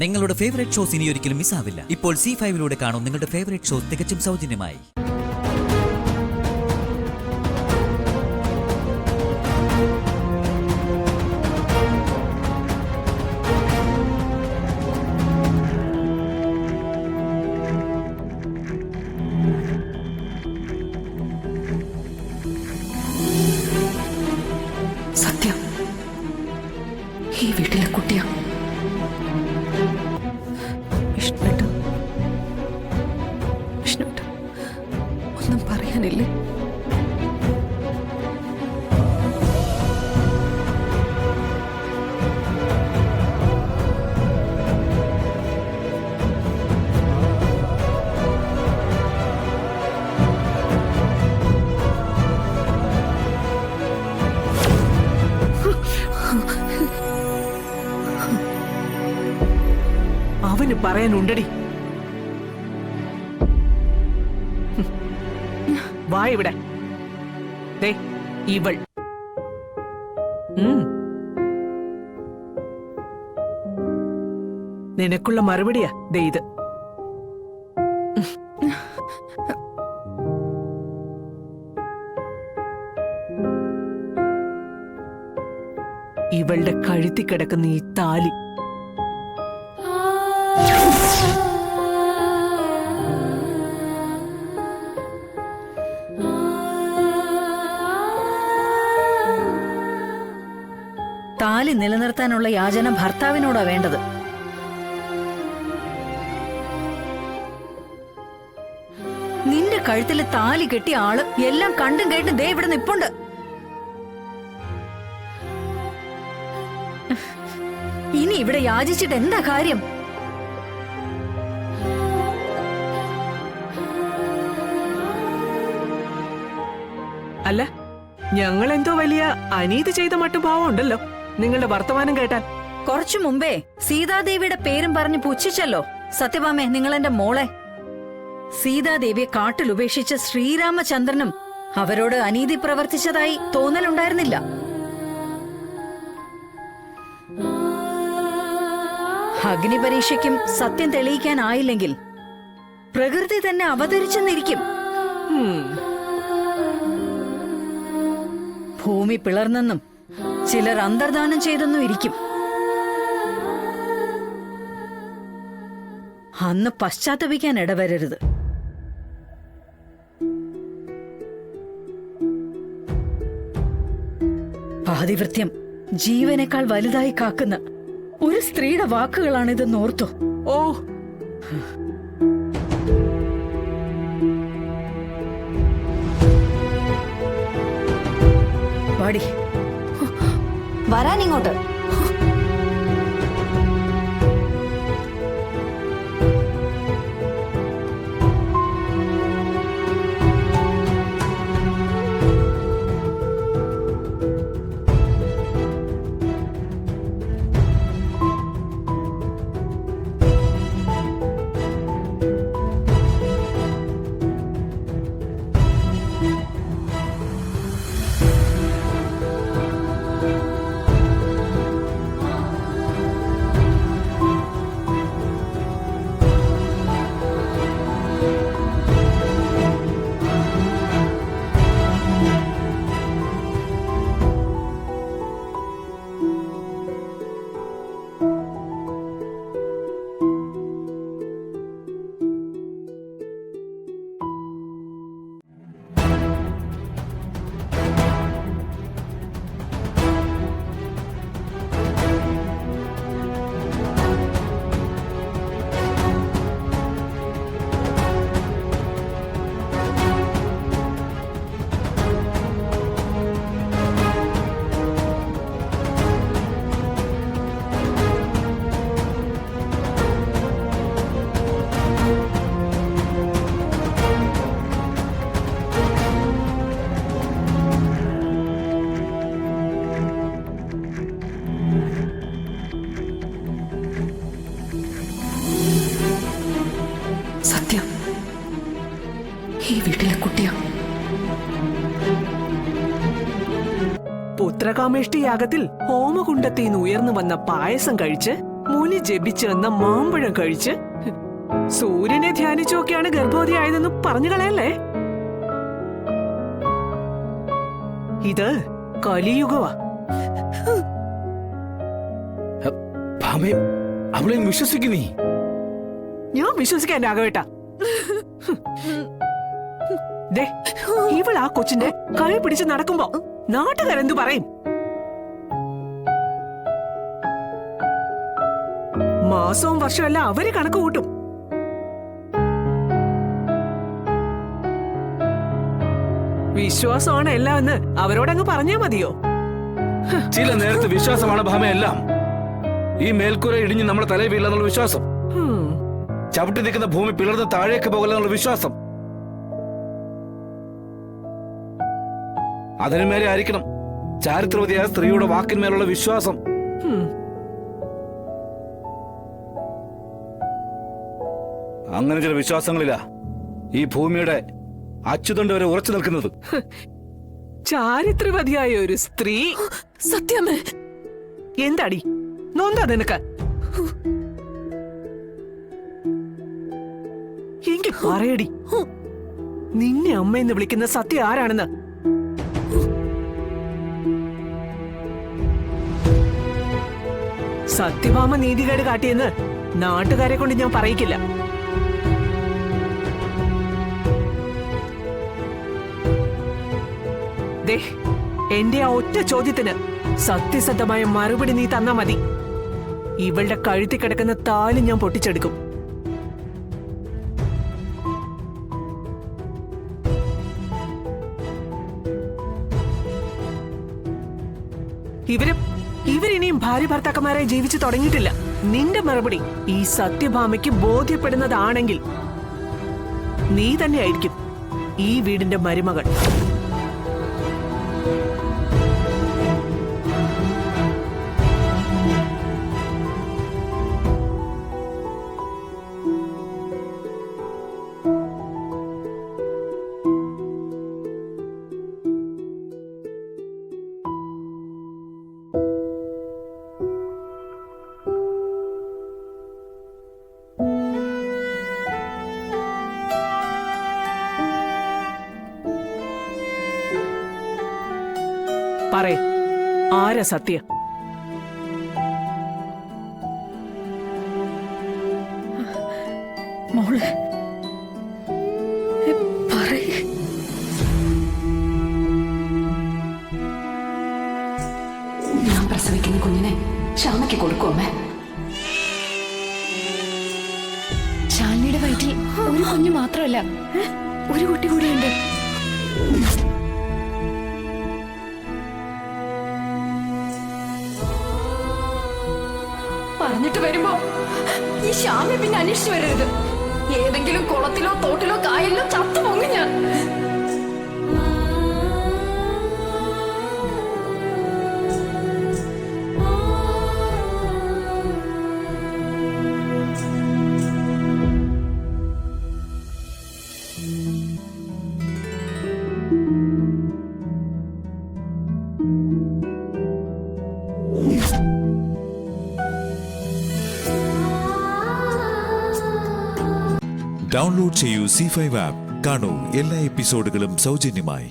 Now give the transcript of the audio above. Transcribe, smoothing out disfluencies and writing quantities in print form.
നിങ്ങളുടെ favourite shows ഇനി ഒരിക്കലും മിസ്സാവില്ല. ഇപ്പോൾ C5 കാണും നിങ്ങളുടെ ഫേവറേറ്റ് ഷോസ് തികച്ചും സൗജന്യമായി. സത്യം ഈ വീട്ടിലെ കുട്ടിയാ. വിഷ്ണുട്ട ഒന്നും പറയാനില്ലേ? അവന് പറയാനുണ്ടടി. വാ ഇവിടെ. ദേ ഇവൾ നിനക്കുള്ള മറുപടിയാ ദേ ഇത്. ഇവളുടെ കഴുത്തി കിടക്കുന്ന ഈ താലി താലി നിലനിർത്താനുള്ള യാചന ഭർത്താവിനോടാ വേണ്ടത്. നിന്റെ കഴുത്തില് താലി കെട്ടിയ ആള് എല്ലാം കണ്ടും കേട്ടും ദേ ഇവിടെ നിപ്പുണ്ട്. ഇനി ഇവിടെ യാചിച്ചിട്ട് എന്താ കാര്യം? അല്ല, ഞങ്ങളെന്തോ വലിയ അനീതി ചെയ്ത മട്ടുഭാവം ഉണ്ടല്ലോ നിങ്ങളുടെ വർത്തമാനം കേട്ടാൽ. കുറച്ചു മുമ്പേ സീതാദേവിയുടെ പേരും പറഞ്ഞ് പുച്ഛിച്ചല്ലോ സത്യഭാമേ നിങ്ങൾ എന്റെ മോളെ. സീതാദേവിയെ കാട്ടിൽ ഉപേക്ഷിച്ച ശ്രീരാമചന്ദ്രനും അവരോട് അനീതി പ്രവർത്തിച്ചതായി തോന്നലുണ്ടായിരുന്നില്ല. അഗ്നിപരീക്ഷയ്ക്കും സത്യം തെളിയിക്കാനായില്ലെങ്കിൽ പ്രകൃതി തന്നെ അവതരിച്ചെന്നിരിക്കും. ഭൂമി പിളർന്നെന്നും ചിലർ അന്തർദാനം ചെയ്തെന്നും ഇരിക്കും. അന്ന് പശ്ചാത്തപിക്കാൻ ഇടവരരുത്. പാതിവൃത്യം ജീവനേക്കാൾ വലുതായി കാക്കുന്ന ഒരു സ്ത്രീയുടെ വാക്കുകളാണിതെന്ന് ഓർത്തു. ഓ, വാടി വരാനിങ്ങോട്ട്. സത്യം ഈ വീട്ടിലെ കുട്ടിയാ. പുത്രകാമേഷ്ടി യാഗത്തിൽ ഹോമകുണ്ടത്തിൽ നിന്ന് ഉയർന്നു വന്ന പായസം കഴിച്ച് മുനി ശനി ജപിച്ച് എന്ന മാമ്പഴം കഴിച്ച് സൂര്യനെ ധ്യാനിച്ചൊക്കെയാണ് ഗർഭവതിയായതെന്ന് പറഞ്ഞു കളയല്ലേ. ഇത് കലിയുഗവാ. അവളെ വിശ്വസിക്കുന്നീ? ഞാൻ വിശ്വസിക്കാൻ രാഘവേട്ട. ദേ, ഇവൾ ആ കൊച്ചിന്റെ കൈ പിടിച്ച് നടക്കുമ്പോ നാട്ടുകാരെന്തു പറയും? മാസവും വർഷമല്ല അവര് കണക്ക് കൂട്ടും. വിശ്വാസമാണ് എല്ലാം എന്ന് അവരോടങ്ങ് പറഞ്ഞാ മതിയോ? ചില നേരത്തെ വിശ്വാസമാണ് ഭാമയെല്ലാം. ഈ മേൽക്കൂര ഇടിഞ്ഞ് നമ്മുടെ തലയിൽ വീഴില്ലെന്നുള്ള വിശ്വാസം, ചവിട്ടി നിൽക്കുന്ന ഭൂമി പിളർന്ന് താഴേക്ക് പോകില്ല എന്നുള്ള വിശ്വാസം, അതിനുമേലെ ആയിരിക്കണം ചാരിത്രവതിയായ സ്ത്രീയുടെ വാക്കിന്മേലുള്ള വിശ്വാസം. അങ്ങനെ ചില വിശ്വാസങ്ങളില്ല ഈ ഭൂമിയുടെ അച്ചുതണ്ട് വരെ ഉറച്ചു നിൽക്കുന്നത്. ചാരിത്രവതിയായ ഒരു സ്ത്രീ. സത്യമേ, എന്താടി നൊന്താ നിനക്ക്? എങ്കിൽ പറയടി, നിന്നെ അമ്മയെന്ന് വിളിക്കുന്ന സത്യം ആരാണെന്ന്. സത്യഭാമ നീതികേട് കാട്ടിയെന്ന് നാട്ടുകാരെ കൊണ്ട് ഞാൻ പറയിക്കില്ല. ദേ, എന്റെ ആ ഒറ്റ ചോദ്യത്തിന് സത്യസന്ധമായ മറുപടി നീ തന്നാ മതി. ഇവളുടെ കഴുത്തി കിടക്കുന്ന താലി ഞാൻ പൊട്ടിച്ചെടുക്കും. ഇവരിനിയും ഭാര്യ ഭർത്താക്കന്മാരായി ജീവിച്ചു തുടങ്ങിയിട്ടില്ല. നിന്റെ മറുപടി ഈ സത്യഭാമയ്ക്ക് ബോധ്യപ്പെടുന്നതാണെങ്കിൽ നീ തന്നെയായിരിക്കും ഈ വീടിന്റെ മരുമകൾ. പറയ്, ആരാ സത്യ? മോളെ പറയ്. ഞാൻ പ്രസവിക്കുന്ന കുഞ്ഞിനെ ശ്യാമയ്ക്ക് കൊടുക്കുമേ. ശാലിനിയുടെ വയറ്റിൽ ഒരു കുഞ്ഞു മാത്രമല്ല, ഒരു കുട്ടി കൂടിയുണ്ട്. പറഞ്ഞിട്ട് വരുമ്പോ ഈ ശ്യാമെ പിന്നെ അന്വേഷിച്ചു വരരുത്. ഏതെങ്കിലും കുളത്തിലോ തോട്ടിലോ കായലിലോ ചത്തു പൊങ്ങി ഞാൻ. ഡൗൺലോഡ് ചെയ്യൂ C5 ആപ്പ്. കാണൂ എല്ലാ എപ്പിസോഡുകളും സൗജന്യമായി.